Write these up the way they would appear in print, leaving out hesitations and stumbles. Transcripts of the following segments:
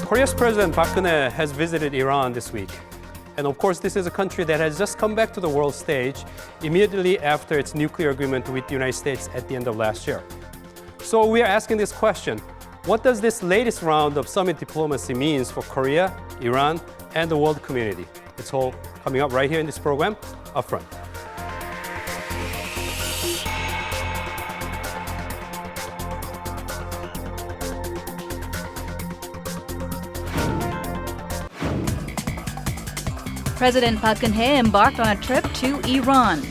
Korea's President Park Geun-hye has visited Iran this week. And of course, this is a country that has just come back to the world stage immediately after its nuclear agreement with the United States at the end of last year. So we are asking this question: what does this latest round of summit diplomacy mean for Korea, Iran, and the world community? It's all coming up right here in this program, Upfront. President Park Geun-hye embarked on a trip to Iran.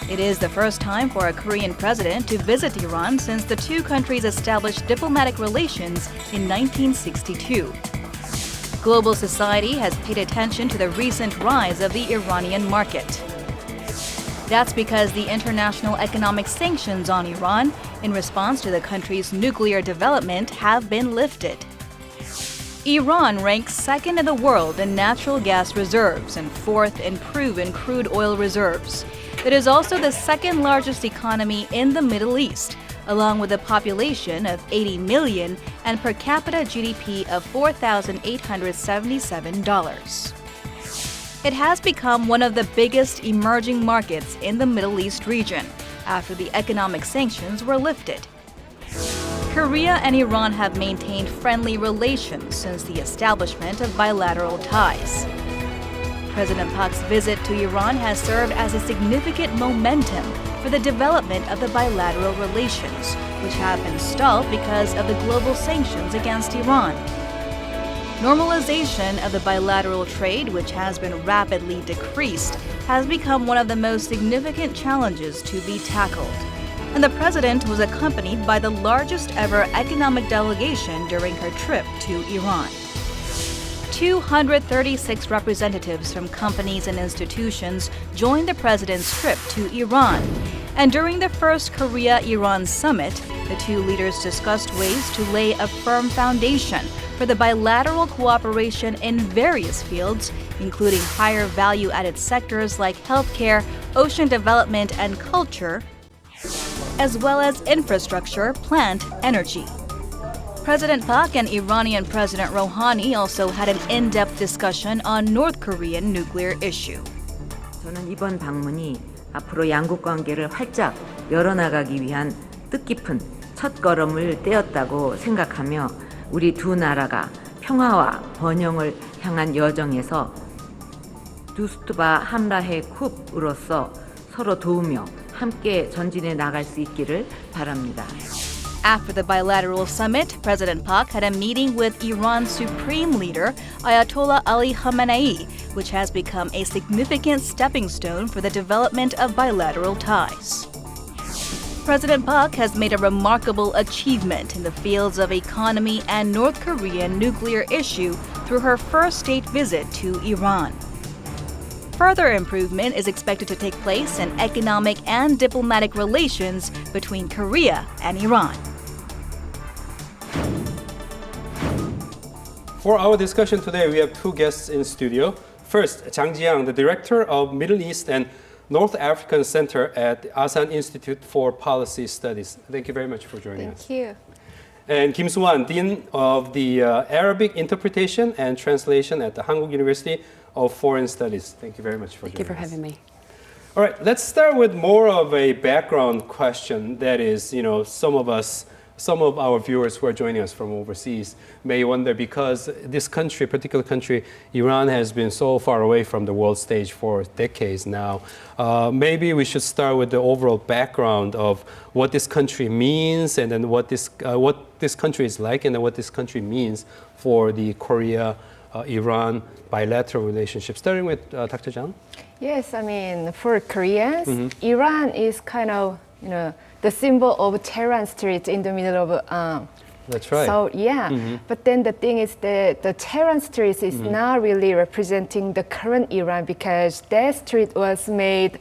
It is the first time for a Korean president to visit Iran since the two countries established diplomatic relations in 1962. Global society has paid attention to the recent rise of the Iranian market. That's because the international economic sanctions on Iran in response to the country's nuclear development have been lifted. Iran ranks second in the world in natural gas reserves and fourth in proven crude oil reserves. It is also the second largest economy in the Middle East, along with a population of 80 million and per capita GDP of $4,877. It has become one of the biggest emerging markets in the Middle East region after the economic sanctions were lifted. Korea and Iran have maintained friendly relations since the establishment of bilateral ties. President Park's visit to Iran has served as a significant momentum for the development of the bilateral relations, which have been stalled because of the global sanctions against Iran. Normalization of the bilateral trade, which has been rapidly decreased, has become one of the most significant challenges to be tackled. And the president was accompanied by the largest ever economic delegation during her trip to Iran. 236 representatives from companies and institutions joined the president's trip to Iran. And during the first Korea-Iran summit, the two leaders discussed ways to lay a firm foundation for the bilateral cooperation in various fields, including higher value-added sectors like healthcare, ocean development, and culture, as well as infrastructure, plant, energy. President Park and Iranian President Rouhani also had an in-depth discussion on North Korean nuclear issue. 저는 이번 방문이 앞으로 양국 관계를 활짝 열어나가기 위한 뜻깊은 첫걸음을 떼었다고 생각하며 우리 두 나라가 평화와 번영을 향한 여정에서 두스트바 함라해 쿱으로서 서로 도우며 함께 전진해 나갈 수 있기를 바랍니다. After the bilateral summit, President Park had a meeting with Iran's supreme leader, Ayatollah Ali Khamenei, which has become a significant stepping stone for the development of bilateral ties. President Park has made a remarkable achievement in the fields of economy and North Korean nuclear issue through her first state visit to Iran. Further improvement is expected to take place in economic and diplomatic relations between Korea and Iran. For our discussion today, we have two guests in studio. First, Jang Ji-hyang, the Director of Middle East and North African Center at the Asan Institute for Policy Studies. Thank you very much for joining us. Thank you. And Su-wan, Dean of the Arabic Interpretation and Translation at the Hankuk University of Foreign Studies. Thank you very much for joining us. Thank you for having me. All right, let's start with more of a background question. That is, some of our viewers who are joining us from overseas may wonder, because this country, particular country, Iran, has been so far away from the world stage for decades now. Maybe we should start with the overall background of what this country means, and then what this country is like, and then what this country means for the Korea-Iran bilateral relationship. Starting with Dr. Jang. Yes, for Koreans, Iran is kind of, the symbol of Tehran Strait in the middle of. That's right. So but then the thing is that the Tehran Strait is not really representing the current Iran, because that strait was made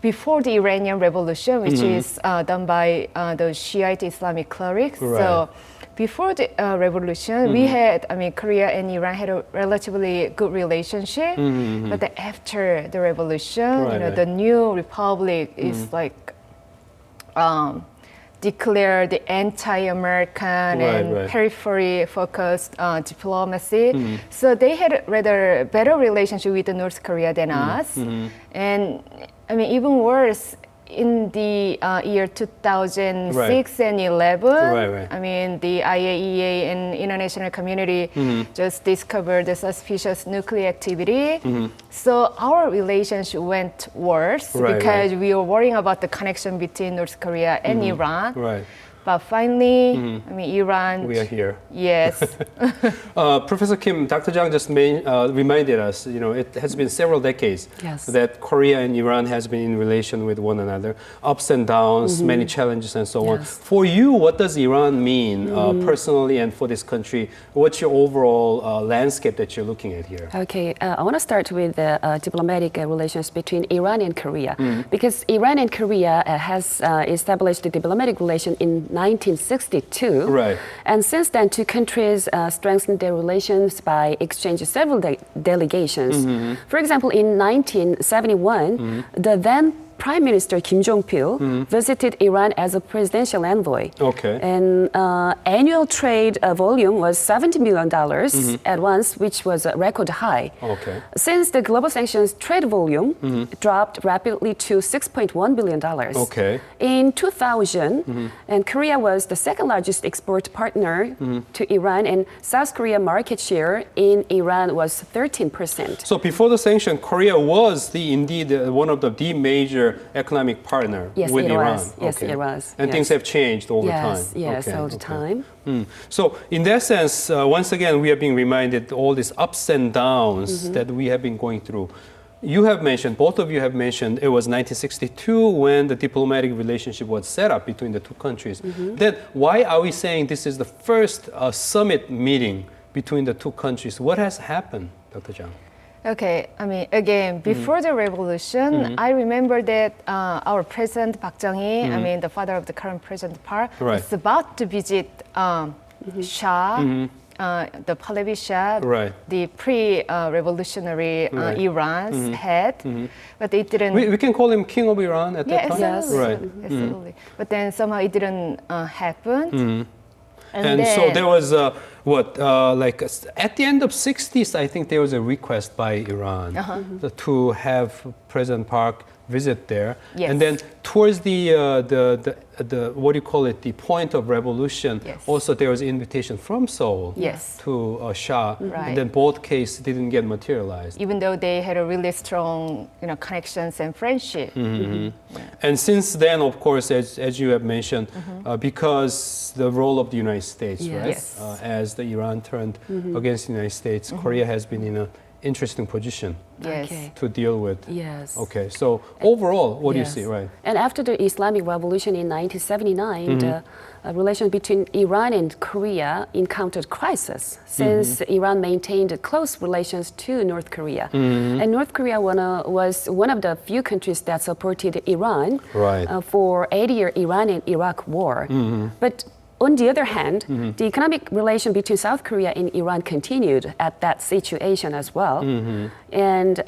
before the Iranian Revolution, which is done by the Shiite Islamic clerics. Right. So before the revolution, we had, Korea and Iran had a relatively good relationship. But then after the revolution, Right. the new republic is like declare the anti-American and periphery-focused diplomacy. So they had rather better relationship with North Korea than us. And I mean, even worse, in the year 2006 and 11, I mean, the IAEA and international community just discovered the suspicious nuclear activity. So our relationship went worse because we were worrying about the connection between North Korea and Iran. But finally, I mean, Iran. We are here. Yes. Professor Kim, Dr. Jang just reminded us, you know, it has been several decades that Korea and Iran has been in relation with one another, ups and downs, many challenges and so on. For you, what does Iran mean personally and for this country? What's your overall landscape that you're looking at here? Okay, I want to start with the diplomatic relations between Iran and Korea, because Iran and Korea has established the diplomatic relation in 1962. And since then, two countries strengthened their relations by exchanging several delegations. For example, in 1971, the then Prime Minister Kim Jong-pil visited Iran as a presidential envoy. And annual trade volume was $70 million at once, which was a record high. Since the global sanctions, trade volume dropped rapidly to $6.1 billion. In 2000, and Korea was the second largest export partner to Iran, and South Korea market share in Iran was 13%. So before the sanction, Korea was indeed one of the major economic partner with Iran. Yes, it was. And things have changed over time. Yes, all the time. So in that sense, once again, we are being reminded all these ups and downs that we have been going through. You have mentioned, both of you have mentioned, it was 1962 when the diplomatic relationship was set up between the two countries. Then why are we saying this is the first summit meeting between the two countries? What has happened, Dr. Jang? Okay, I mean, again, before the revolution, I remember that our president, Park Chung-hee, I mean, the father of the current president, Park, was about to visit Shah, the Pahlavi Shah, the pre-revolutionary Iran's head, but it didn't... We can call him King of Iran at that time? Absolutely. But then somehow it didn't happen. And then, so there was, like at the end of 60s, I think there was a request by Iran to have President Park visit there. And then towards the what do you call it, the point of revolution, also there was an invitation from Seoul to Shah. And then both cases didn't get materialized. Even though they had a really strong, you know, connections and friendship. And since then, of course, as you have mentioned, because the role of the United States, as the Iran turned against the United States, Korea has been in an interesting position to deal with. Okay, so overall, what do you see, And after the Islamic Revolution in 1979, the relation between Iran and Korea encountered crisis since Iran maintained close relations to North Korea. And North Korea was one of the few countries that supported Iran for 80-year Iran and Iraq war. But on the other hand, the economic relation between South Korea and Iran continued at that situation as well. And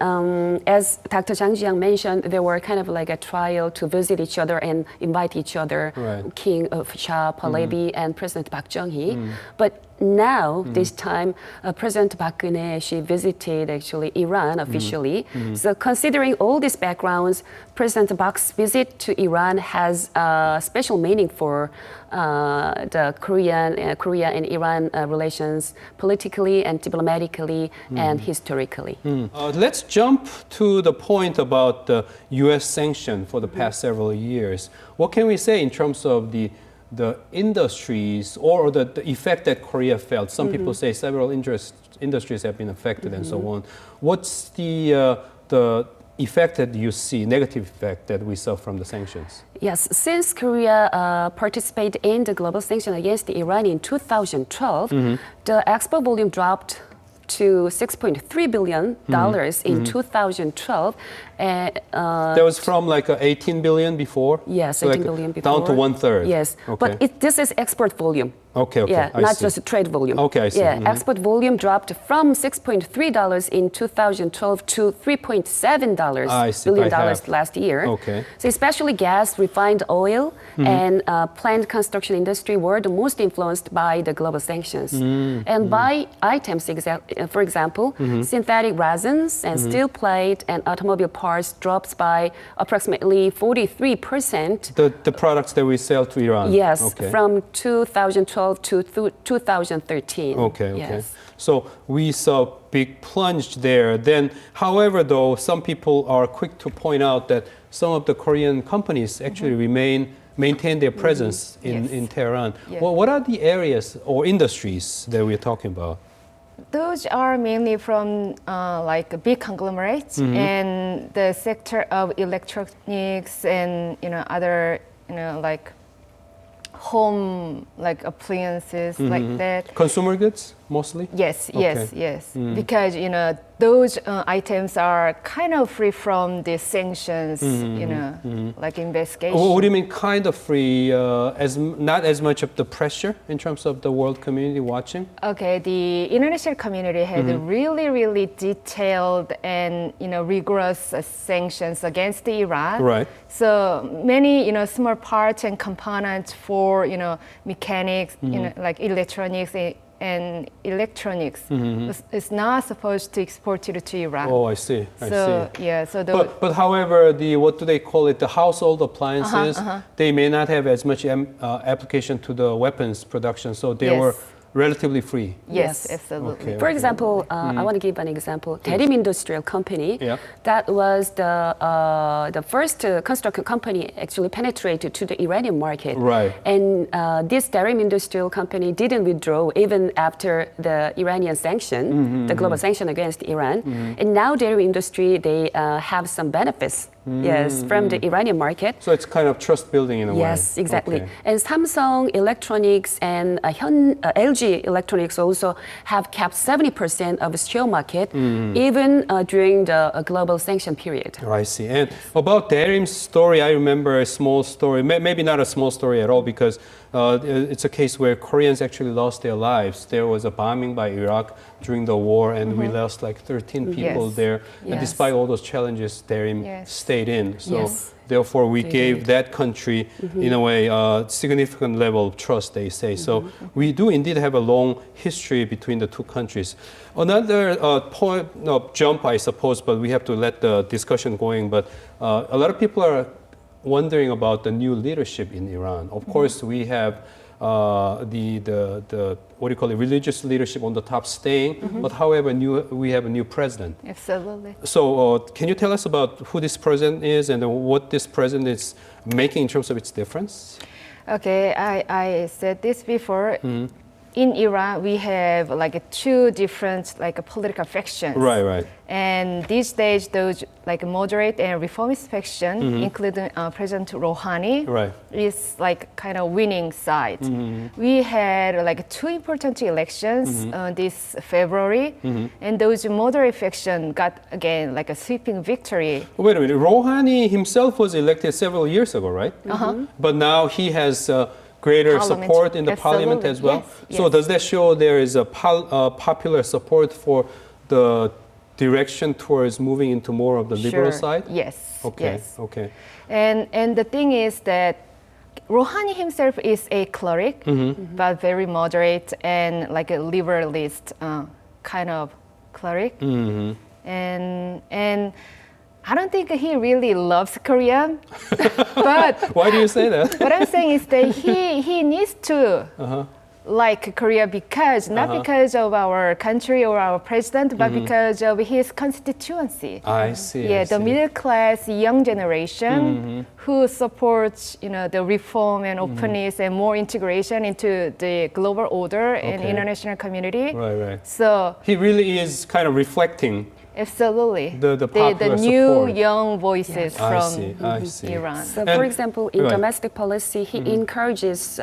as Dr. Jang Ji-hyang mentioned, there were kind of like a trial to visit each other and invite each other, King of Shah Pahlavi and President Park Chung-hee. But now, this time, President Park Geun-hye, she visited actually Iran officially. So considering all these backgrounds, President Park's visit to Iran has special meaning for the Korea and Iran relations politically and diplomatically and historically. Let's jump to the point about the U.S. sanction for the past several years. What can we say in terms of the industries or the effect that Korea felt? Some people say several industries have been affected and so on. What's the effect that you see, negative effect that we saw from the sanctions? Yes, since Korea participated in the global sanction against Iran in 2012, the export volume dropped to $6.3 billion in 2012. That was from like 18 billion before? Yes, So 18 like billion before. down to 1/3. Yes, Okay. but this is export volume. Okay, Yeah, I not see. just trade volume. Okay, I see. Yeah, Mhm. export volume dropped from $6.3 in 2012 to $3.7 I see, billion by dollars half. last year. Okay. So especially gas, refined oil, and plant construction industry were the most influenced by the global sanctions. And by items, for example, synthetic resins and steel plate and automobile parts dropped by approximately 43%. The products that we sell to Iran? Yes, Okay. from 2012 to 2013. Okay. Yes. So we saw big plunge there. Then, however, though, some people are quick to point out that some of the Korean companies actually maintain their presence Yes. in Tehran. Yeah. Well, what are the areas or industries that we're talking about? Those are mainly from like big conglomerates and the sector of electronics and other like home like appliances like that. Consumer goods mostly? Yes, Okay. yes. Because those items are kind of free from the sanctions, like investigation. What do you mean kind of free? Not as much of the pressure in terms of the world community watching? Okay, the international community had really detailed and rigorous sanctions against Iran. Right. So many small parts and components for mechanics, like electronics and electronics is not supposed to export it to Iran. Oh, I see. I see. Yeah, so But however, what do they call it? The household appliances, they may not have as much application to the weapons production, so they were relatively free. Yes, Yes. absolutely. Okay. For example, I want to give an example. Darim Industrial Company, Yeah. that was the first construction company actually penetrated to the Iranian market. Right. And this Darim Industrial Company didn't withdraw even after the Iranian sanction, the global sanction against Iran. And now Darim Industry, they have some benefits. Yes, from the Iranian market. So it's kind of trust building in a way. Yes, exactly. Okay. And Samsung Electronics and LG Electronics also have kept 70% of its share market, even during the global sanction period. Oh, I see. And about Darim's story, I remember a small story, maybe not a small story at all, because it's a case where Koreans actually lost their lives. There was a bombing by Iraq during the war, and we lost like 13 people Yes. there. And Yes. despite all those challenges, Darim Yes. stayed in. So Yes. therefore, we They gave did. that country, in a way, a significant level of trust, they say. So we do indeed have a long history between the two countries. Another point of jump, I suppose, but we have to let the discussion going. But a lot of people are wondering about the new leadership in Iran. Of course, we have the what do you call it, religious leadership on the top staying, but however, we have a new president. Absolutely. So can you tell us about who this president is and what this president is making in terms of its difference? Okay, I said this before. In Iran, we have like two different like political factions. Right. And these days, those like moderate and reformist faction, including President Rouhani, Right. is like kind of winning side. We had like two important elections this February, and those moderate faction got again like a sweeping victory. Wait a minute, Rouhani himself was elected several years ago, right? But now he has greater Parliament. support in the parliament Absolutely. as well. Yes, So yes. does that show there is a popular support for the direction towards moving into more of the liberal Sure. side? Yes. Okay. Yes. Okay. And the thing is that Rouhani himself is a cleric, but very moderate and like a liberalist kind of cleric. And I don't think he really loves Korea. But Why do you say that? what I'm saying is that he needs to like Korea because not because of our country or our president, but because of his constituency. I see. Yeah, I the see. middle class young generation who supports the reform and openness and more integration into the global order and Okay. international community. Right. So He really is kind of reflecting. absolutely, The popular new support. young voices I from see. Iran. So, And- for example, in right. domestic policy, he encourages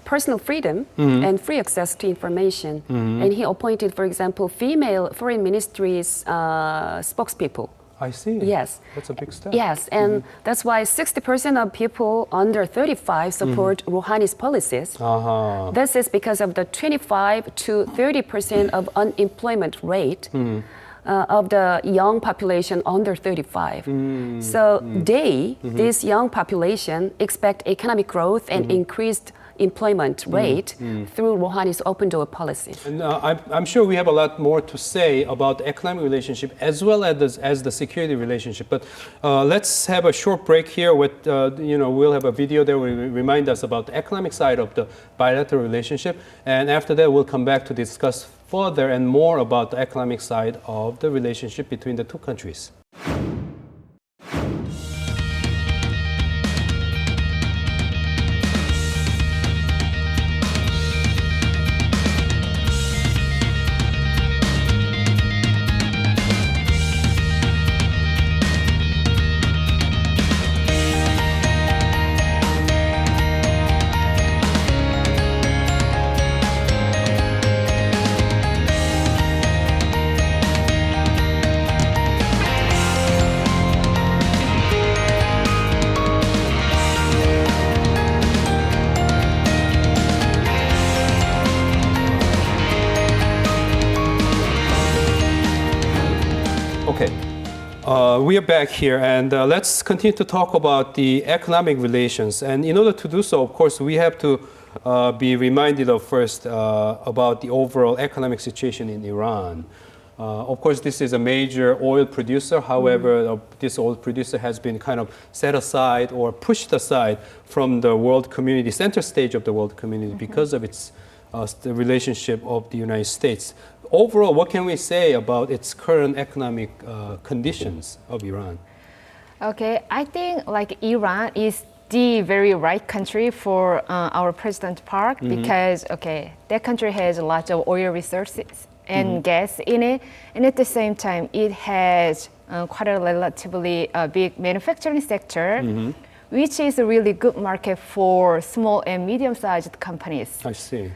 personal freedom and free access to information. And he appointed, for example, female foreign ministries spokespeople. I see. Yes. That's a big step. Yes, and that's why 60% of people under 35 support Rouhani's policies. This is because of the 25 to 30% of unemployment rate of the young population under 35. So this young population expect economic growth and increased employment rate through Rouhani's open door policy. And I'm sure we have a lot more to say about the economic relationship as well as the security relationship. But let's have a short break here. With we'll have a video that will remind us about the economic side of the bilateral relationship, and after that we'll come back to discuss further and more about the economic side of the relationship between the two countries. Okay, we are back here, and let's continue to talk about the economic relations. And in order to do so, of course, we have to be reminded of first about the overall economic situation in Iran. Of course, this is a major oil producer. However, this oil producer has been kind of set aside or pushed aside from the world community, center stage of the world community, because of its the relationship of the United States. Overall, what can we say about its current economic conditions of Iran? Okay, I think like Iran is the very right country for our President Park because that country has a lot of oil resources and gas in it, and at the same time it has quite a relatively big manufacturing sector, which is a really good market for small and medium-sized companies. I see.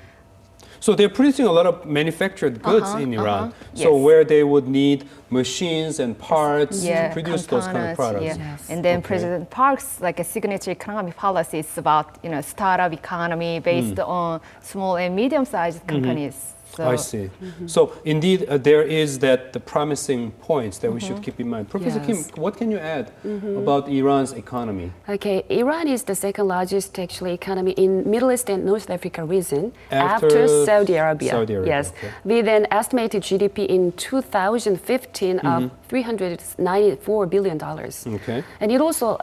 So they're producing a lot of manufactured goods in Iran. So Yes. where they would need machines and parts to produce those kind of components, products. And then President Park's like a signature economic policy is about startup economy based on small and medium-sized companies. So, I see. So indeed, there is the promising points that we should keep in mind. Professor Kim, what can you add about Iran's economy? Okay, Iran is the second largest actually economy in Middle East and North Africa region After Saudi Arabia. Saudi Arabia, Yes, okay. with an estimated GDP in 2015 of $394 billion. Okay. And it also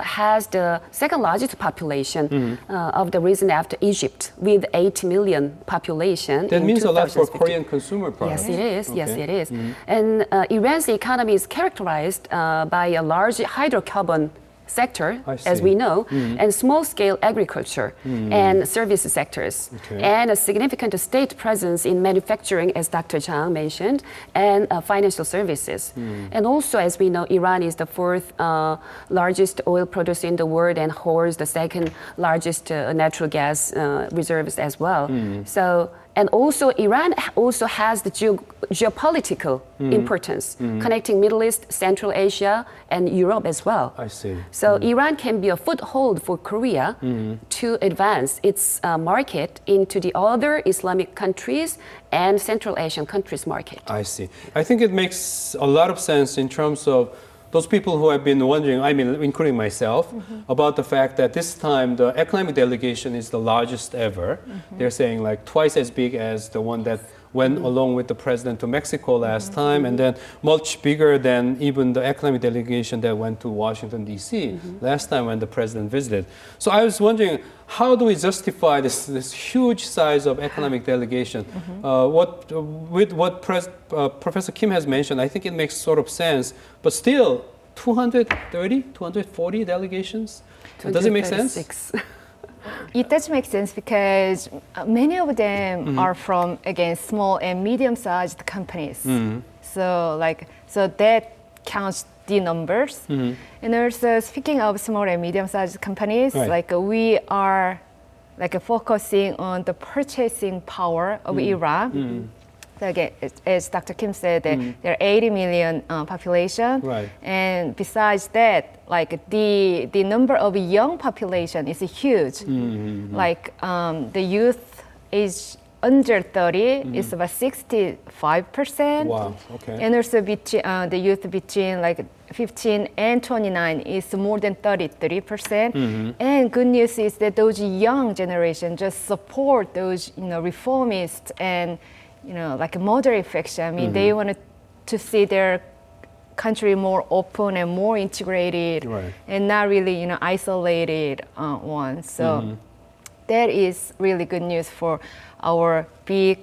has the second largest population of the region after Egypt, with 80 million population. That means a lot for 2015. Korean consumer products. Yes, it is. Yes, Okay. it is. And Iran's economy is characterized by a large hydrocarbon sector, I as see. we know, and small-scale agriculture and service sectors, Okay. and a significant state presence in manufacturing, as Dr. Jang mentioned, and financial services. And also, as we know, Iran is the fourth largest oil producer in the world and holds the second largest natural gas reserves as well. So. And also, Iran also has the geopolitical importance, connecting Middle East, Central Asia, and Europe as well. I see. So Iran can be a foothold for Korea to advance its market into the other Islamic countries and Central Asian countries' market. I see. I think it makes a lot of sense in terms of those people who have been wondering, I mean, including myself, about the fact that this time the economic delegation is the largest ever. They're saying like twice as big as the one that went along with the president to Mexico last time, and then much bigger than even the economic delegation that went to Washington, D.C. last time when the president visited. So I was wondering, how do we justify this huge size of economic delegation? With what Professor Kim has mentioned, I think it makes sort of sense, but still, 230, 240 delegations? Does it make sense? 236. it does make sense because many of them are from, again, small and medium-sized companies. So that counts the numbers. And also, speaking of small and medium-sized companies, Right. like we are focusing on the purchasing power of Iran. So again, as Dr. Kim said, there are 80 million population, Right. and besides that, like the number of young population is huge. Like the youth age under 30 is about 65%. Wow, okay. And also between, the youth between like 15 and 29 is more than 33%. And good news is that those young generation just support those, reformists and, like moderate faction. I mean, they wanted to see their country more open and more integrated, Right. and not really, isolated one. So that is really good news for our big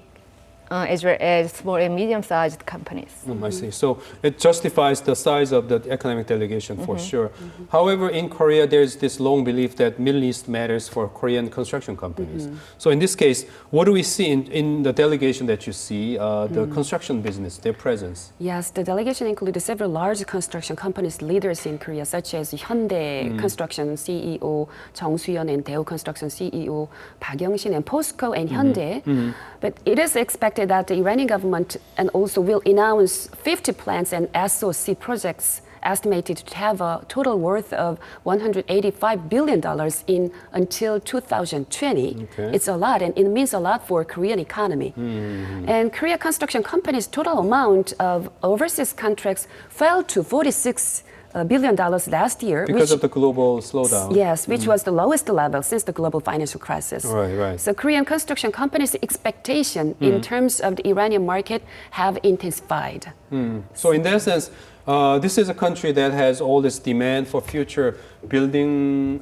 as well as small and medium-sized companies. I see. So it justifies the size of the economic delegation for sure. However, in Korea, there's this long belief that Middle East matters for Korean construction companies. So in this case, what do we see in the delegation that you see, the construction business, their presence? Yes, the delegation included several large construction companies leaders in Korea, such as Hyundai Construction CEO Jang Ji-hyang and Daewoo Construction CEO Park Young-shin and POSCO and Hyundai. But it is expected that the Iranian government and also will announce 50 plants and SOC projects estimated to have a total worth of $185 billion in until 2020. Okay. It's a lot, and it means a lot for Korean economy. And Korea construction companies' total amount of overseas contracts fell to $46 billion last year. Because of the global slowdown. Yes, which was the lowest level since the global financial crisis. Right, right. So Korean construction companies' expectation in terms of the Iranian market have intensified. So in that sense, this is a country that has all this demand for future building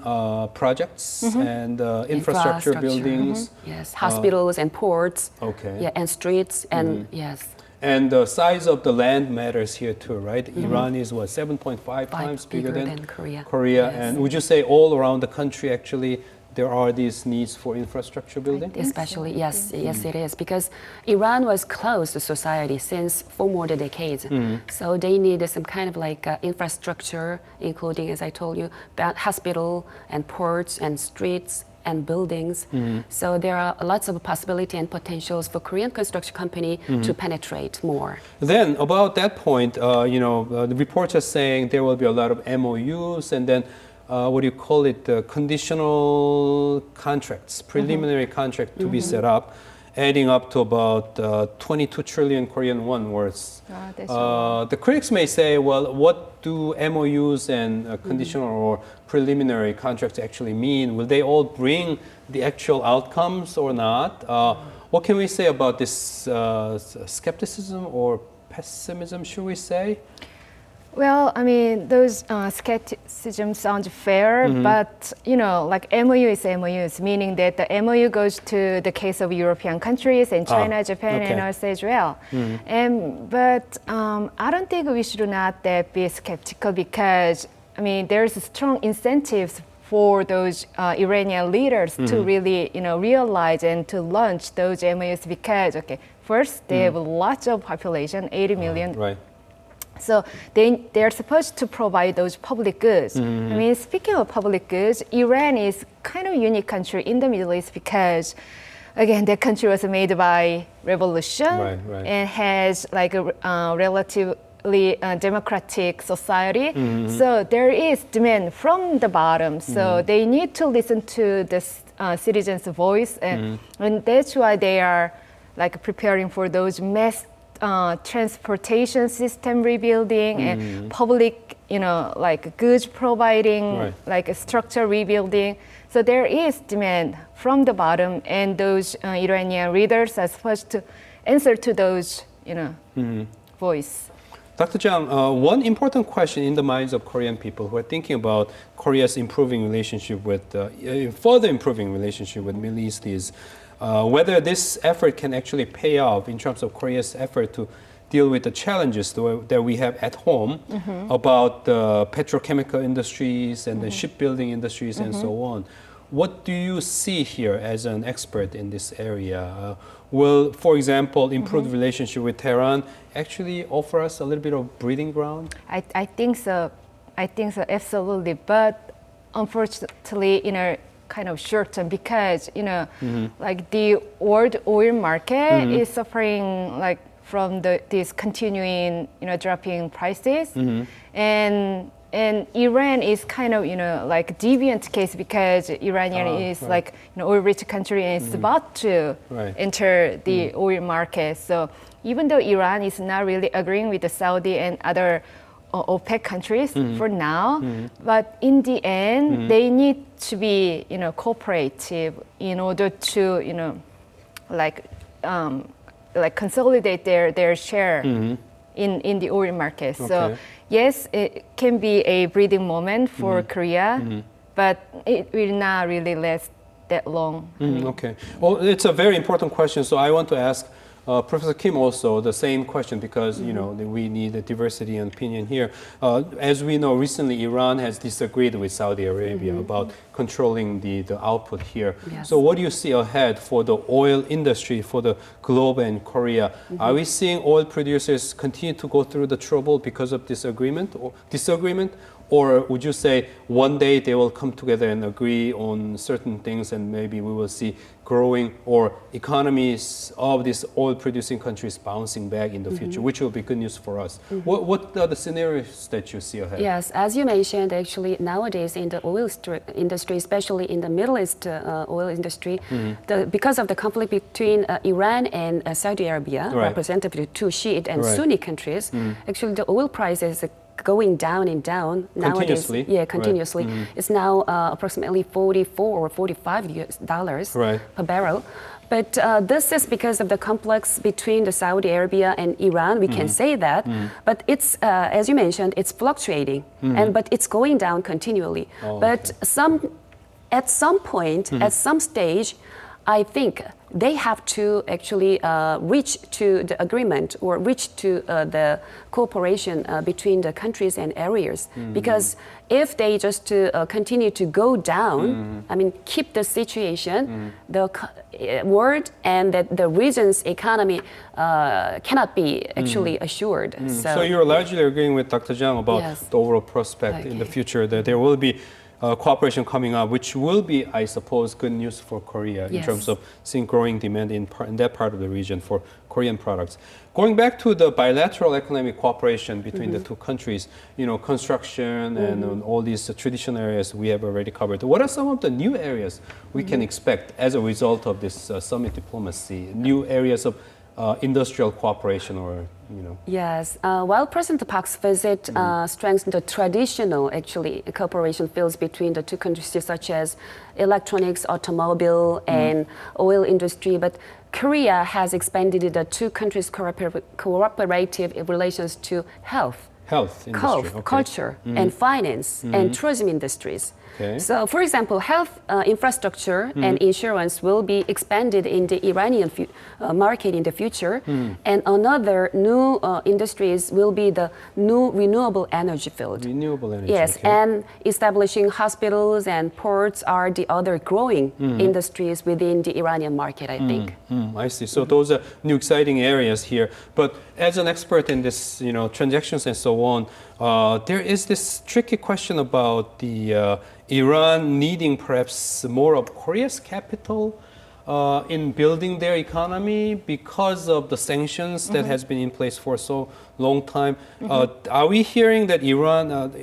projects and infrastructure buildings. Yes, hospitals and ports. Okay. Yeah, and streets and yes. And the size of the land matters here too, right? Iran is what, 7.5 times bigger than Korea. Korea. Yes. And would you say all around the country actually there are these needs for infrastructure building? Especially, yes, yes, it is, because Iran was closed society since for more than decades. So they need some kind of like infrastructure, including, as I told you, hospital and ports and streets and buildings. So there are lots of possibility and potentials for Korean construction company to penetrate more. Then about that point, the reports are saying there will be a lot of MOUs and then what do you call it, conditional contracts, preliminary contract to be set up, adding up to about 22 trillion Korean won worth. The critics may say, well, what do MOUs and conditional or preliminary contracts actually mean? Will they all bring the actual outcomes or not? What can we say about this skepticism or pessimism, should we say? Well, I mean, those skepticism sounds fair, but, like MOU is MOUs, meaning that the MOU goes to the case of European countries and China, Japan, and also Israel. But I don't think we should not be skeptical because, I mean, there's strong incentives for those Iranian leaders to really, realize and to launch those MOUs because, first, they have lots of population, 80 million. Right. So they're supposed to provide those public goods. I mean, speaking of public goods, Iran is kind of a unique country in the Middle East because, again, that country was made by revolution and has like a relatively democratic society. So there is demand from the bottom. So they need to listen to the citizens' voice, and that's why they are like preparing for those mass transportation system rebuilding and public, like goods providing, like a structure rebuilding. So there is demand from the bottom, and those Iranian leaders are supposed to answer to those, voice. Dr. Jang, one important question in the minds of Korean people who are thinking about Korea's improving relationship with, further improving relationship with Middle East is whether this effort can actually pay off in terms of Korea's effort to deal with the challenges that we have at home about the petrochemical industries and the shipbuilding industries and so on. What do you see here as an expert in this area? Will, for example, improved relationship with Tehran actually offer us a little bit of breathing ground? I think so. I think so, absolutely. But unfortunately, kind of short term because like the world oil market is suffering like from these continuing dropping prices, and Iran is kind of like deviant case because Iranian is like oil-rich country and is about to enter the oil market. So even though Iran is not really agreeing with the Saudi and other OPEC countries for now, but in the end they need to be cooperative in order to like consolidate their share in the oil market. So yes, it can be a breathing moment for Korea, but it will not really last that long. Okay. Well, it's a very important question. So I want to ask Professor Kim also the same question because we need a diversity in opinion here. As we know, recently Iran has disagreed with Saudi Arabia about controlling the output here. Yes. So what do you see ahead for the oil industry, for the globe and Korea? Are we seeing oil producers continue to go through the trouble because of disagreement? Or would you say one day they will come together and agree on certain things and maybe we will see growing or economies of these oil-producing countries bouncing back in the future, which will be good news for us. What are the scenarios that you see ahead? Yes, as you mentioned, actually nowadays in the oil industry, especially in the Middle East oil industry, because of the conflict between Iran and Saudi Arabia, represented by two Shiite and Sunni countries, actually the oil price is going down and down nowadays. Continuously? Yeah, continuously. It's now approximately $44 or $45 per barrel. But this is because of the complex between the Saudi Arabia and Iran. We can say that, but it's as you mentioned, it's fluctuating, but it's going down continually. But at some point, at some stage, I think they have to actually reach to the agreement or reach to the cooperation between the countries and areas. Because if they just continue to go down, I mean, keep the situation, the world and the region's economy cannot be actually assured. So you're largely agreeing with Dr. Jang about the overall prospect in the future that there will be cooperation coming up, which will be, I suppose, good news for Korea in terms of seeing growing demand in that part of the region for Korean products. Going back to the bilateral economic cooperation between the two countries, construction and all these traditional areas we have already covered. What are some of the new areas we can expect as a result of this summit diplomacy? New areas of industrial cooperation or Yes, while President Park's visit strengthened the traditional cooperation fields between the two countries such as electronics, automobile and oil industry, but Korea has expanded the two countries' cooperative relations to health industry, culture and finance and tourism industries. So, for example, health infrastructure and insurance will be expanded in the Iranian market in the future. And another new industries will be the new renewable energy field. Renewable energy. Yes, and establishing hospitals and ports are the other growing industries within the Iranian market, I think. I see. So those are new exciting areas here. But as an expert in this, transactions and so on, there is this tricky question about the Iran needing perhaps more of Korea's capital in building their economy because of the sanctions that has been in place for so long time. Are we hearing that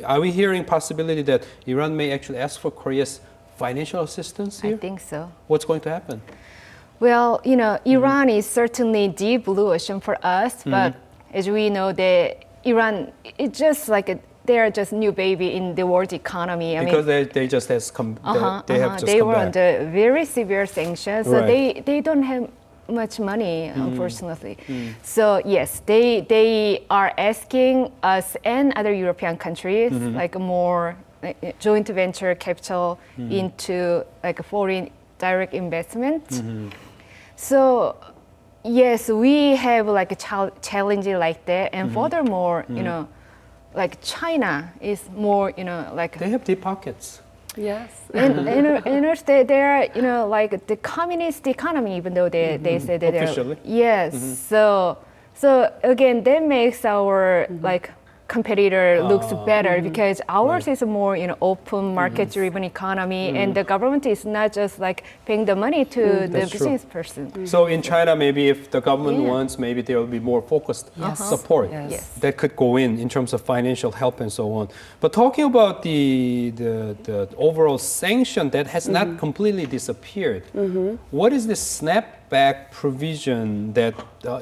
are we hearing possibility that Iran may actually ask for Korea's financial assistance here? I think so. What's going to happen? Well, Iran is certainly the blue ocean for us, but as we know, Iran, it's just like they're just new baby in the world economy. Because they just has come. They were under very severe sanctions, so they don't have much money, unfortunately. So yes, they are asking us and other European countries like more joint venture capital into like foreign direct investment. So yes, we have like a challenge like that, and furthermore, like China is more, like they have deep pockets. Yes, and they're, like the communist economy, even though they say that officially. So again, that makes our like competitor looks better because ours is a more open market-driven economy, and the government is not just like paying the money to the That's true. business person. So in China, maybe if the government wants, maybe there will be more focused support Yes. that could go in terms of financial help and so on. But talking about the overall sanction that has not completely disappeared, what is this snapback provision that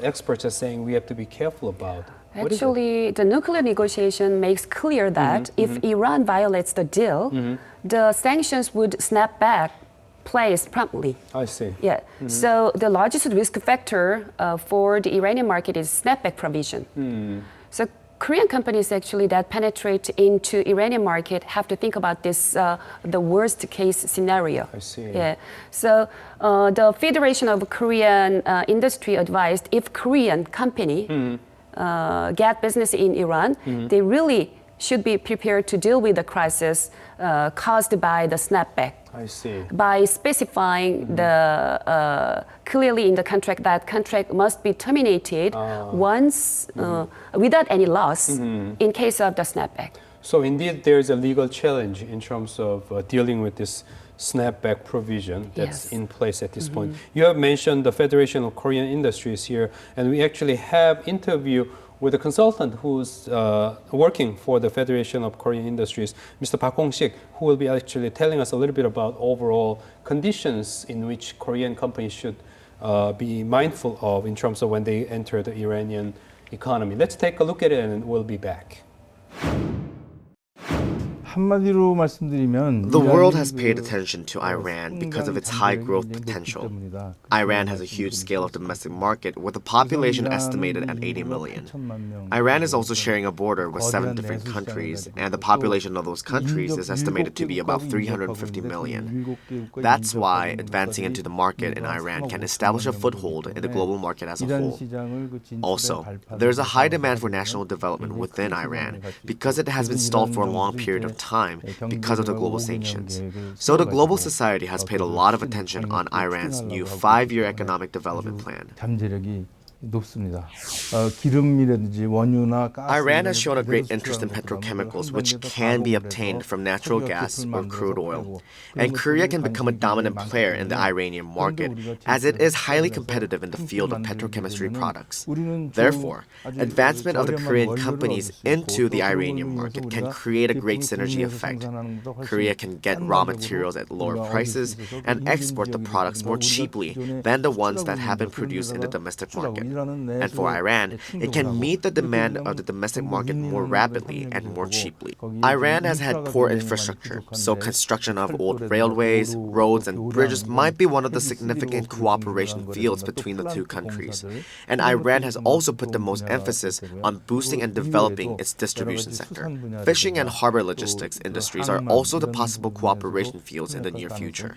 experts are saying we have to be careful about? What is it? Actually, the nuclear negotiation makes clear that if Iran violates the deal, the sanctions would snap back place promptly. I see. Yeah. So the largest risk factor for the Iranian market is snapback provision. So Korean companies actually that penetrate into Iranian market have to think about this the worst case scenario. I see. Yeah. So the Federation of Korean Industry advised if Korean company get business in Iran, they really should be prepared to deal with the crisis caused by the snapback. I see. By specifying the clearly in the contract that contract must be terminated once without any loss in case of the snapback. So indeed, there is a legal challenge in terms of dealing with this snapback provision that's Yes. in place at this point. You have mentioned the Federation of Korean Industries here, and we actually have interview with a consultant who's working for the Federation of Korean Industries, Mr. Park Hong-sik, who will be actually telling us a little bit about overall conditions in which Korean companies should be mindful of in terms of when they enter the Iranian economy. Let's take a look at it and we'll be back. 한마디로 말씀드리면 The world has paid attention to Iran because of its high growth potential. Iran has a huge scale of domestic market with a population estimated at 80 million. Iran is also sharing a border with 7 different countries, and the population of those countries is estimated to be about 350 million. That's why advancing into the market in Iran can establish a foothold in the global market as a whole. Also, there's a high demand for national development within Iran because it has been stalled for a long period of time because of the global sanctions. So the global society has paid a lot of attention on Iran's new 5-year economic development plan. 높습니다. 기름이라든지 원유나 가스 Iran has shown a great interest in petrochemicals, which can be obtained from natural gas or crude oil. And Korea can become a dominant player in the Iranian market, as it is highly competitive in the field of petrochemistry products. Therefore, advancement of the Korean companies into the Iranian market can create a great synergy effect. Korea can get raw materials at lower prices and export the products more cheaply than the ones that have been produced in the domestic market. And for Iran, it can meet the demand of the domestic market more rapidly and more cheaply. Iran has had poor infrastructure, so construction of old railways, roads, and bridges might be one of the significant cooperation fields between the two countries. And Iran has also put the most emphasis on boosting and developing its distribution sector. Fishing and harbor logistics industries are also the possible cooperation fields in the near future.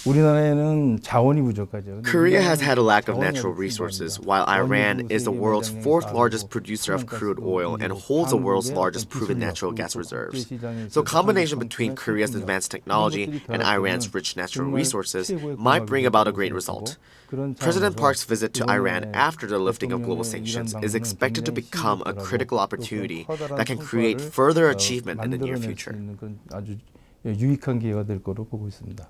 우리나라에는 자원이 부족하죠. Korea has had a lack of natural resources, while Iran is the world's 4th largest producer of crude oil and holds the world's largest proven natural gas reserves. So a combination between Korea's advanced technology and Iran's rich natural resources might bring about a great result. President Park's visit to Iran after the lifting of global sanctions is expected to become a critical opportunity that can create further achievement in the near future. 아주 유익한 기회가 될 거로 보고 있습니다.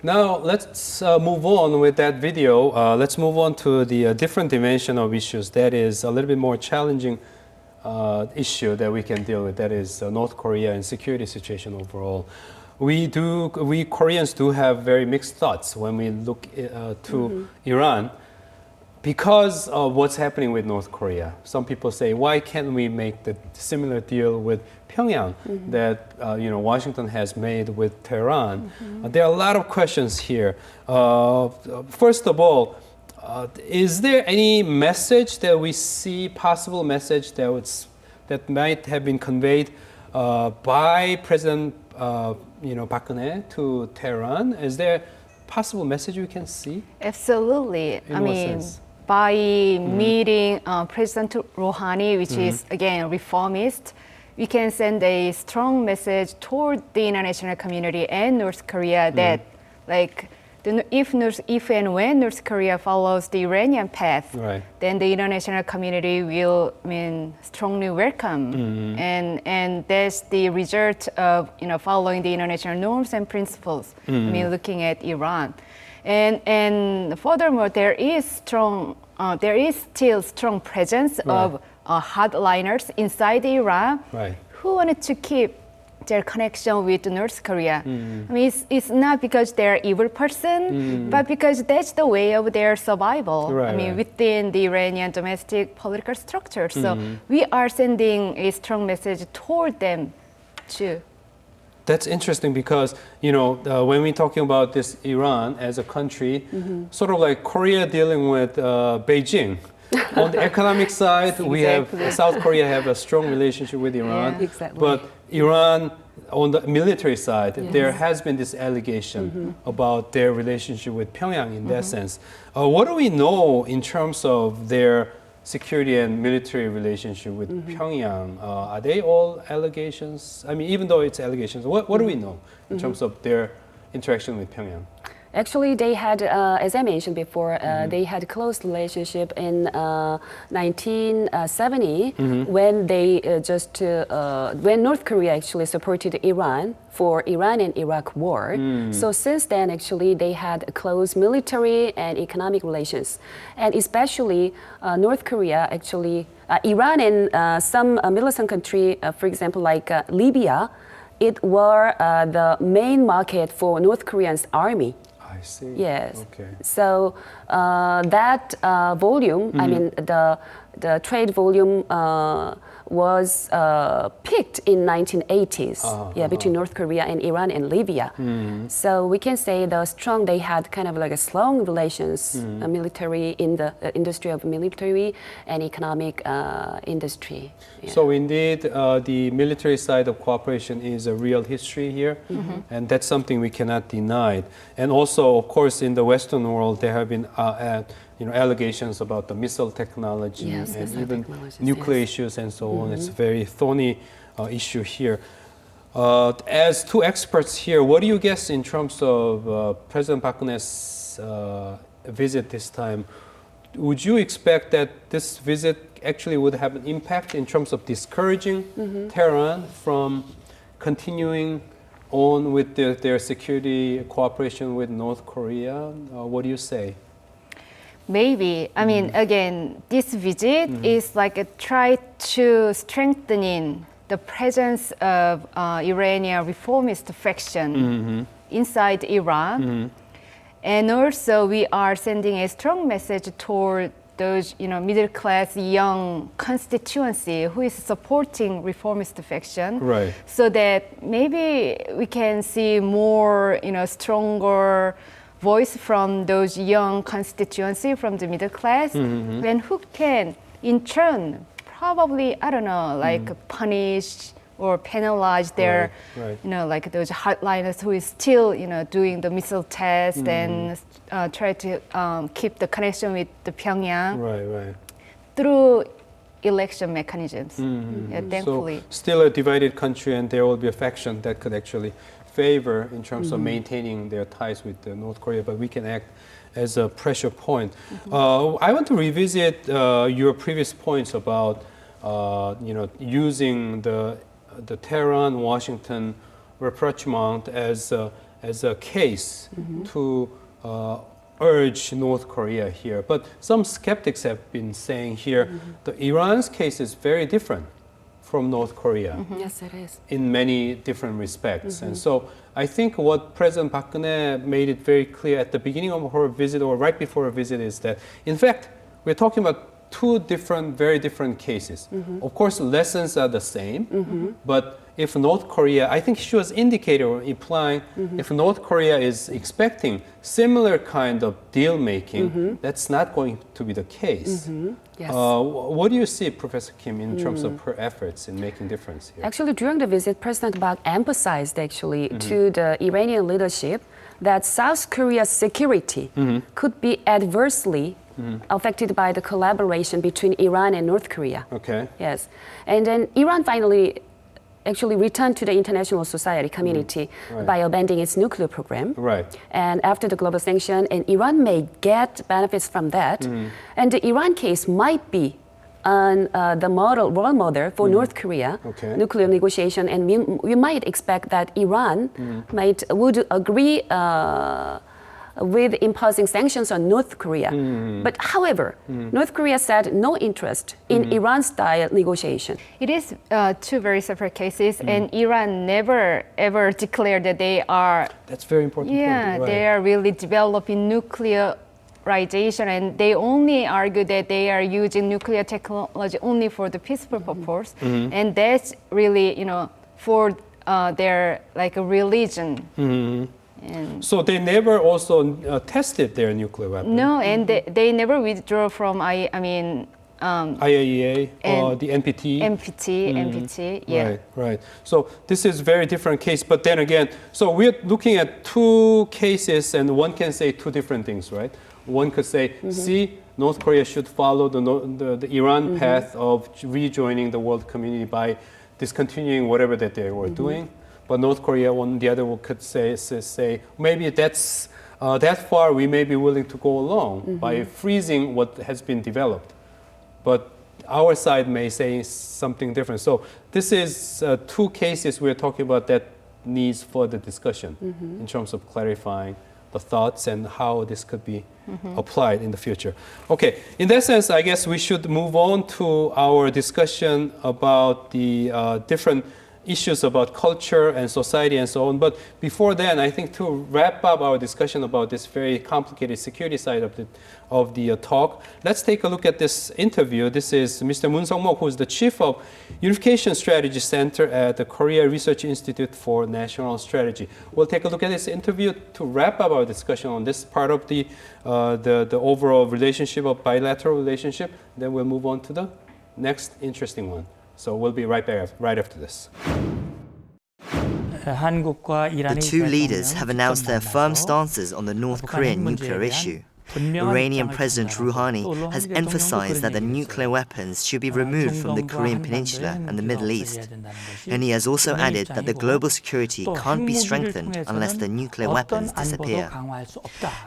Now let's move on with that video. Let's move on to the different dimension of issues that is a little bit more challenging issue that we can deal with. That is North Korea and security situation overall. We Koreans do have very mixed thoughts when we look to Iran because of what's happening with North Korea. Some people say, why can't we make the similar deal with Pyongyang that Washington has made with Tehran? There are a lot of questions here. First of all, is there any message that we see, possible message that might have been conveyed by President Park Geun-hye to Tehran? Is there possible message we can see? Absolutely. In what sense? By meeting President Rouhani, which is again reformist, we can send a strong message toward the international community and North Korea that if and when North Korea follows the Iranian path, Right. then the international community will strongly welcome, and that's the result of following the international norms and principles. Looking at Iran, and furthermore, there is still strong presence of hardliners inside Iran Right. who wanted to keep their connection with North Korea. It's not because they're evil person, but because that's the way of their survival. Right. Within the Iranian domestic political structure. So we are sending a strong message toward them too. That's interesting because, when we're talking about this Iran as a country, sort of like Korea dealing with Beijing. On the economic side, we have South Korea have a strong relationship with Iran. Exactly. But Iran, on the military side, there has been this allegation about their relationship with Pyongyang in that sense. What do we know in terms of their security and military relationship with Pyongyang? Are they all allegations? Even though it's allegations, what do we know in terms of their interaction with Pyongyang? Actually, they had, as I mentioned before, they had close relationship in 1970 when they when North Korea actually supported Iran for Iran and Iraq war. So since then, actually, they had close military and economic relations, and especially North Korea actually, Iran and some Middle Eastern country, for example, like Libya, it were the main market for North Korean's army. I see. Yes. Okay. So that volume, the trade volume was peaked in 1980s. Between North Korea and Iran and Libya. So we can say they had kind of like a strong relations, military in the industry of military and economic industry. Yeah. So indeed, the military side of cooperation is a real history here, and that's something we cannot deny. And also, of course, in the Western world, there have been allegations about the missile technology and even nuclear issues and so on. It's a very thorny issue here. As two experts here, what do you guess in terms of President Park Geun-hye's visit this time? Would you expect that this visit actually would have an impact in terms of discouraging Tehran from continuing on with their security cooperation with North Korea? What do you say? Maybe. Again, this visit is like a try to strengthening the presence of Iranian reformist faction inside Iran. And also we are sending a strong message toward those middle-class young constituency who is supporting reformist faction. Right. So that maybe we can see more stronger voice from those young constituency from the middle class, and who can in turn probably punish or penalize their like those hardliners who is still doing the missile test and try to keep the connection with the Pyongyang through election mechanisms. Thankfully. So still a divided country, and there will be a faction that could actually favor in terms of maintaining their ties with North Korea, but we can act as a pressure point. I want to revisit your previous points about using the Tehran-Washington rapprochement as a case to urge North Korea here. But some skeptics have been saying here the Iran's case is very different from North Korea. Yes, it is. In many different respects. And so I think what President Park Geun-hye made it very clear at the beginning of her visit or right before her visit is that, in fact, we're talking about two very different cases. Of course, lessons are the same, but if North Korea, I think she was indicating or implying, if North Korea is expecting similar kind of deal making, that's not going to be the case. Yes. What do you see, Professor Kim, in terms of her efforts in making difference here? Actually, during the visit, President Park emphasized to the Iranian leadership that South Korea's security could be adversely affected by the collaboration between Iran and North Korea. Okay. Yes. And then Iran finally actually returned to the international society community by abandoning its nuclear program. Right. And after the global sanction, and Iran may get benefits from that. And the Iran case might be the role model for North Korea nuclear negotiation, and we might expect that Iran would agree with imposing sanctions on North Korea. But however, North Korea said no interest in Iran-style negotiation. It is two very separate cases, and Iran never ever declared that they are. That's very important. Yeah, point. Right. they are really developing nuclearization, and they only argue that they are using nuclear technology only for the peaceful purpose, and that's really, for their like a religion. And So they never also tested their nuclear weapon. no, and they never withdraw from IAEA or and the NPT. NPT, yeah. Right. So this is very different case. But then again, so we're looking at two cases, and one can say two different things, right? One could say, see, North Korea should follow the Iran path of rejoining the world community by discontinuing whatever that they were doing. But North Korea, on the other, could say maybe that's that far we may be willing to go along by freezing what has been developed. But our side may say something different. So this is two cases we're talking about that needs further discussion in terms of clarifying the thoughts and how this could be applied in the future. Okay, in that sense, I guess we should move on to our discussion about the different issues about culture and society and so on. But before then, I think to wrap up our discussion about this very complicated security side of the talk, let's take a look at this interview. This is Mr. Moon Sung-mok, who is the chief of Unification Strategy Center at the Korea Research Institute for National Strategy. We'll take a look at this interview to wrap up our discussion on this part of the overall relationship of bilateral relationship. Then we'll move on to the next interesting one. So we'll be right back right after this. The two leaders have announced their firm stances on the North Korean nuclear issue. Iranian President Rouhani has emphasized that the nuclear weapons should be removed from the Korean Peninsula and the Middle East. And he has also added that the global security can't be strengthened unless the nuclear weapons disappear.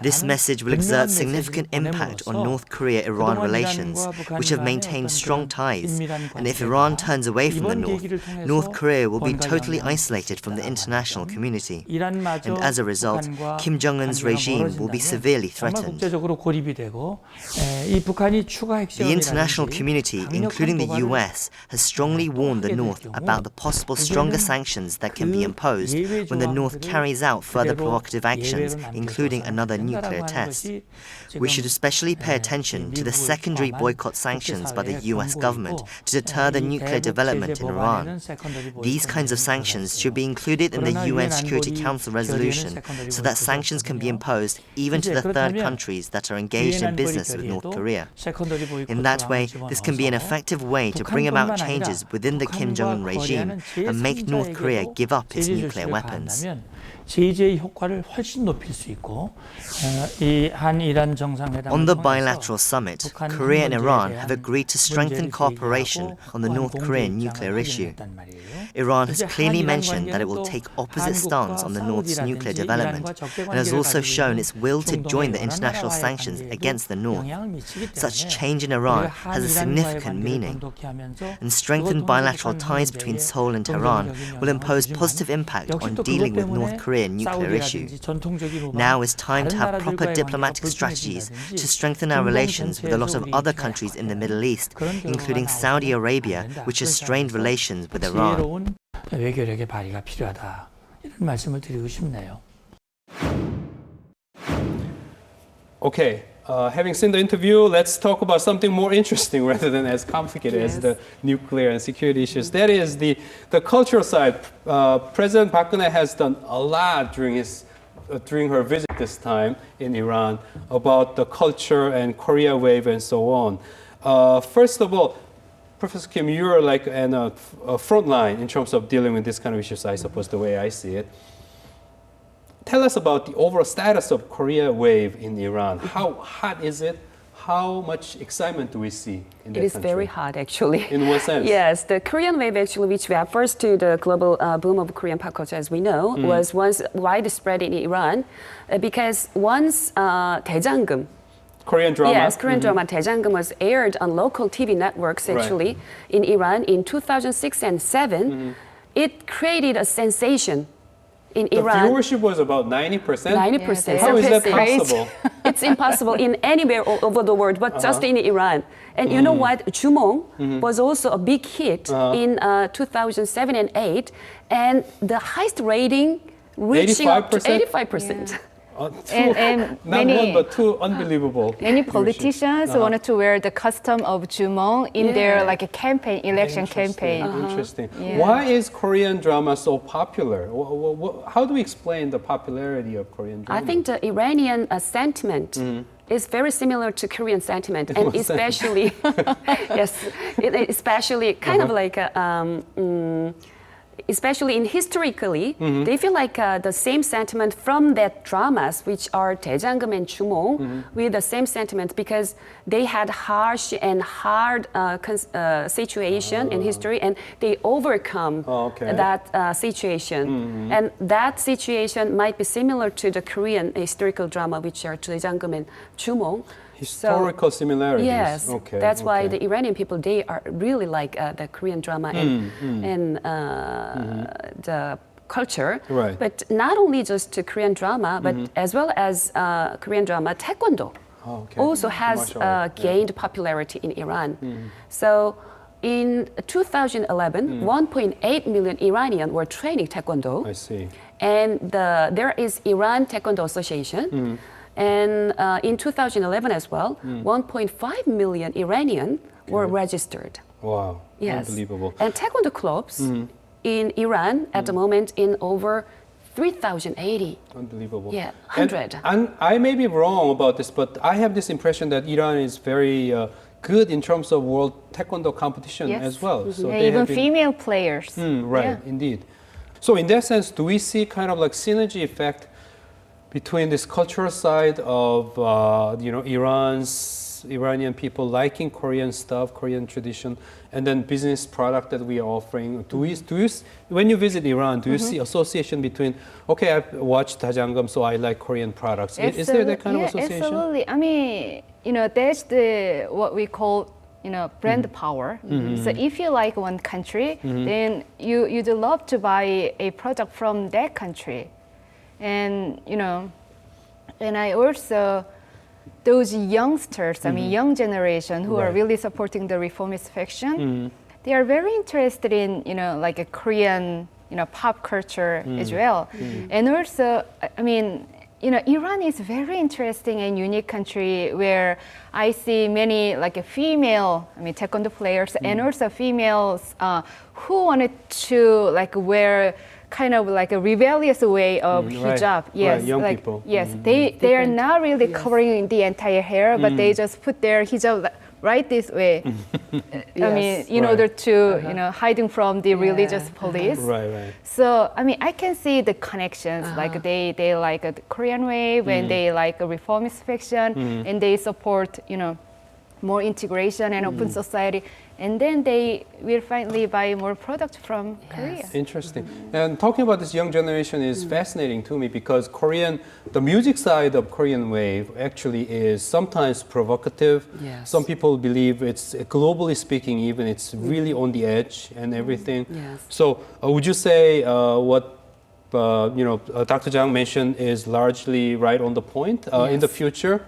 This message will exert significant impact on North Korea-Iran relations, which have maintained strong ties. And if Iran turns away from the North, North Korea will be totally isolated from the international community. And as a result, Kim Jong-un's regime will be severely threatened. The international community, including the US, has strongly warned the North about the possible stronger sanctions that can be imposed when the North carries out further provocative actions, including another nuclear test. We should especially pay attention to the secondary boycott sanctions by the US government to deter the nuclear development in Iran. These kinds of sanctions should be included in the UN Security Council resolution so that sanctions can be imposed even to the third countries that are engaged in business with North Korea. In that way, this can be an effective way to bring about changes within the Kim Jong-un regime and make North Korea give up its nuclear weapons. 제재의 효과를 훨씬 높일 수 있고 이 한이란 정상회담 On the bilateral summit, Korea and Iran have agreed to strengthen cooperation on the North Korean nuclear issue. Iran has clearly mentioned that it will take opposite stance on the North's nuclear development and has also shown its will to join the international sanctions against the North. Such change in Iran has a significant meaning, and strengthened bilateral ties between Seoul and Tehran will impose positive impact on dealing with North Korean nuclear issue. Now is time to have proper diplomatic strategies to strengthen our relations with a lot of other countries in the Middle East, including Saudi Arabia, which has strained relations with Iran. 외교력의 발휘가 필요하다. 이런 말씀을 드리고 싶네요. Okay, having seen the interview, let's talk about something more interesting rather than as complicated as the nuclear and security issues. That is the cultural side. President Park Geun-hye has done a lot during her visit this time in Iran about the culture and Korea wave and so on. First of all, Professor Kim, you're like a front line in terms of dealing with this kind of issues, I suppose, the way I see it. Tell us about the overall status of Korea wave in Iran. How hot is it? how much excitement do we see in that It is country? very hot, actually. In what sense? Yes, the Korean wave, actually, which refers to the global boom of Korean pop culture, as we know, was once widespread in Iran because once 대장금, Korean drama? yes, Korean drama 대장금 was aired on local TV networks, actually, in Iran in 2006 and 2007. It created a sensation in The Iran. viewership was about 90%? 90%. How is that Crazy. possible? It's impossible in anywhere all over the world, but just in Iran. And you know what? Jumong was also a big hit in 2007 and 2008, and the highest rating reaching up to 85%. And Not one, but two unbelievable. many viewership. politicians wanted to wear the custom of jumong in their like a campaign, election Interesting, campaign. Interesting. Yeah. Why is Korean drama so popular? How do we explain the popularity of Korean drama? I think the Iranian sentiment is very similar to Korean sentiment, and especially, yes, especially kind of like especially in historically, they feel like the same sentiment from that dramas, which are 대장금 and 주몽, with the same sentiment because they had harsh and hard situation in history, and they overcome that situation. And that situation might be similar to the Korean historical drama, which are 대장금 and 주몽. Historical similarities. Yes, that's why the Iranian people, they are really like the Korean drama and the culture. Right. But not only just to Korean drama, but as well as Korean drama, Taekwondo also has gained popularity in Iran. So in 2011, 1.8 million Iranians were training Taekwondo. I see. And there is Iran Taekwondo Association. And in 2011 as well, 1.5 million Iranians were registered. Wow, Yes. unbelievable. And Taekwondo clubs in Iran at the moment in over 3,080. Unbelievable. Yeah, 100. And I may be wrong about this, but I have this impression that Iran is very good in terms of world taekwondo competition as well. So Yeah, they even have been- female players. Right, Yeah. indeed. So in that sense, do we see kind of like synergy effect between this cultural side of Iranian people liking Korean stuff, Korean tradition, and then business product that we are offering? When you visit Iran, do you see association between? Okay, I've watched Dajangam, so I like Korean products. Is there that kind of association? Absolutely. I mean, that's what we call brand power. So if you like one country, then you'd love to buy a product from that country. And and I also, those youngsters, I mean young generation who are really supporting the reformist faction, they are very interested in like a Korean pop culture as well. And also, I mean, Iran is a very interesting and unique country where I see many like female, taekwondo players and also females who wanted to like wear kind of like a rebellious way of hijab. Yes, young like, people. Yes, they are not really covering the entire hair, but they just put their hijab right this way. I mean, in order to hiding from the religious police. Right. So I mean, I can see the connections. Like they like the Korean way when they like a reformist fiction, and they support more integration and open society. And then they will finally buy more products from Korea. Interesting. And talking about this young generation is fascinating to me because the music side of Korean wave actually is sometimes provocative. Yes. Some people believe it's, globally speaking, even it's really on the edge and everything. Yes. So would you say what Dr. Jang mentioned is largely right on the point? In the future,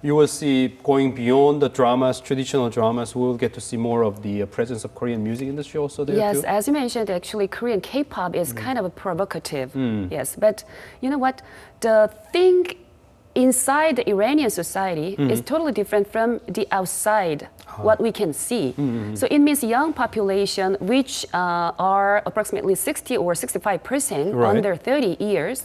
you will see going beyond the dramas, traditional dramas, we will get to see more of the presence of Korean music industry also there Yes, too? as you mentioned, actually Korean K-pop is kind of provocative. Yes, but you know what? The thing inside the Iranian society is totally different from the outside, what we can see. So it means young population, which are approximately 60 or 65% under 30 years,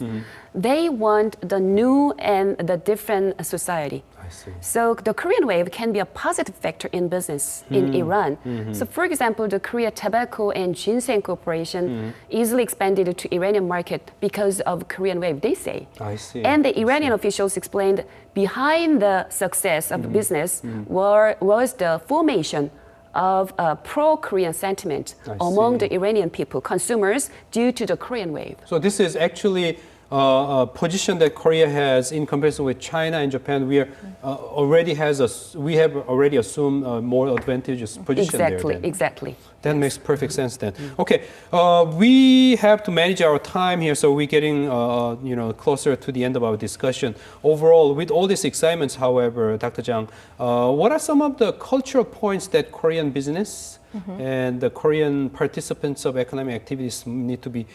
they want the new and the different society. I see. So the Korean wave can be a positive factor in business in Iran. So for example, the Korea Tobacco and Ginseng Corporation easily expanded to Iranian market because of Korean wave, they say. I see. And the Iranian officials explained behind the success of business was the formation of a pro-Korean sentiment among the Iranian people, consumers, due to the Korean wave. So this is actually a position that Korea has in comparison with China and Japan. We have already assumed a more advantageous position there. Then. Exactly. That makes perfect sense then. Okay, we have to manage our time here, so we're getting closer to the end of our discussion. Overall, with all these excitements, however, Dr. Jang, what are some of the cultural points that Korean business and the Korean participants of economic activities need to be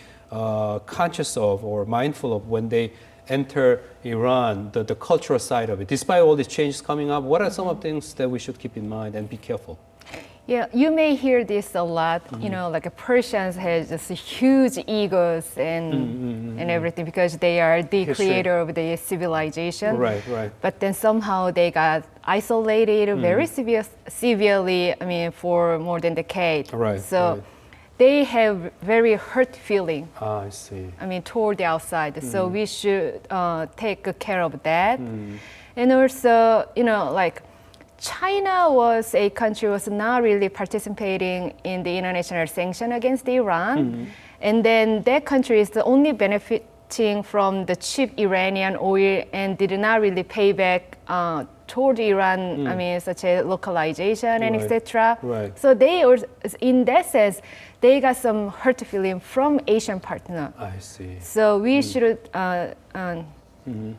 conscious of or mindful of when they enter Iran, the cultural side of it? Despite all these changes coming up, what are some of the things that we should keep in mind and be careful? Yeah, you may hear this a lot. You know, like Persians have just huge egos and everything because they are the creator of the civilization. Right. But then somehow they got isolated very severely. I mean, for more than a decade. Right. So they have very hurt feeling. I see. I mean, toward the outside. So we should take good care of that. And also, like. China was a country was not really participating in the international sanction against Iran, and then that country is the only benefiting from the cheap Iranian oil and did not really pay back toward Iran. I mean, such as localization and etc. Right. So they, in that sense, they got some hurt feeling from Asian partner. I see. So we should.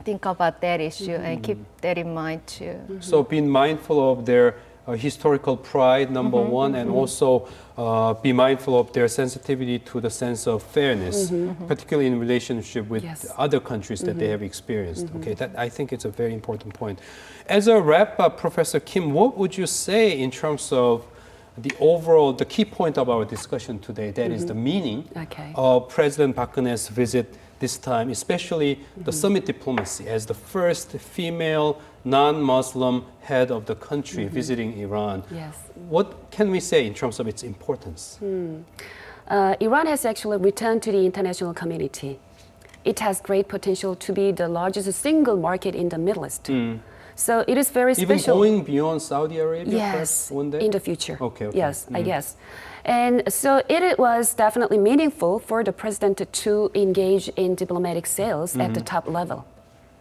Think about that issue and keep that in mind too. So being mindful of their historical pride, number one, and also be mindful of their sensitivity to the sense of fairness, particularly in relationship with other countries that they have experienced. Okay, that I think it's a very important point. As a wrap-up, Professor Kim, what would you say in terms of the key point of our discussion today, that is the meaning of President Park Geun-hye's visit this time, especially the summit diplomacy as the first female non-Muslim head of the country visiting Iran. Yes. What can we say in terms of its importance? Iran has actually returned to the international community. It has great potential to be the largest single market in the Middle East. So it is very special. Even going beyond Saudi Arabia yes, one day? in the future. Okay. Yes, I guess. And so it was definitely meaningful for the president to engage in diplomatic sales at the top level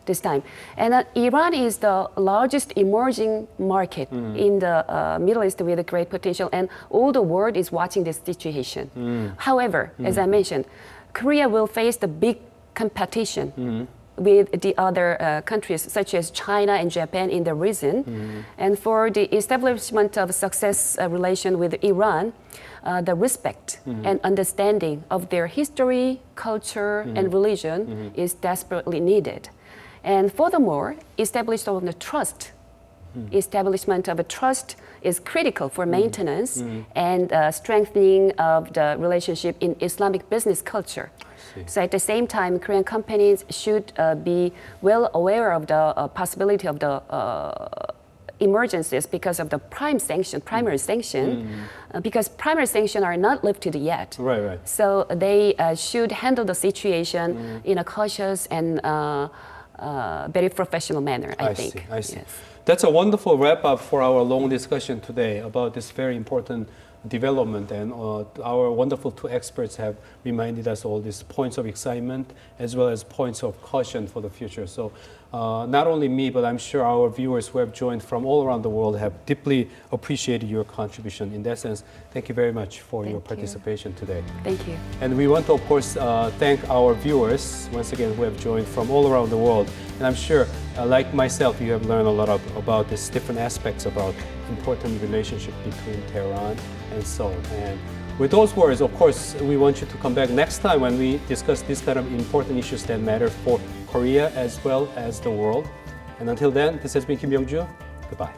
this time. And Iran is the largest emerging market in the Middle East with a great potential, and all the world is watching this situation. However, as I mentioned, Korea will face the big competition with the other countries such as China and Japan in the region. And for the establishment of success relation with Iran, the respect and understanding of their history, culture, and religion is desperately needed. And furthermore, establishment of a trust is critical for maintenance and strengthening of the relationship in Islamic business culture. So at the same time, Korean companies should be well aware of the possibility of the emergencies because of the primary sanction, because primary sanctions are not lifted yet. Right. So they should handle the situation in a cautious and very professional manner, I think. I see. Yes. That's a wonderful wrap-up for our long discussion today about this very important development, and our wonderful two experts have reminded us all these points of excitement as well as points of caution for the future. So not only me, but I'm sure our viewers who have joined from all around the world have deeply appreciated your contribution. In that sense, thank you very much for your participation today. Thank you. And we want to, of course, thank our viewers once again who have joined from all around the world. And I'm sure, like myself, you have learned a lot about these different aspects about important relationship between Tehran and Seoul. And with those words, of course, we want you to come back next time when we discuss these kind of important issues that matter for Korea as well as the world. And until then, this has been Kim Young-ju. Goodbye.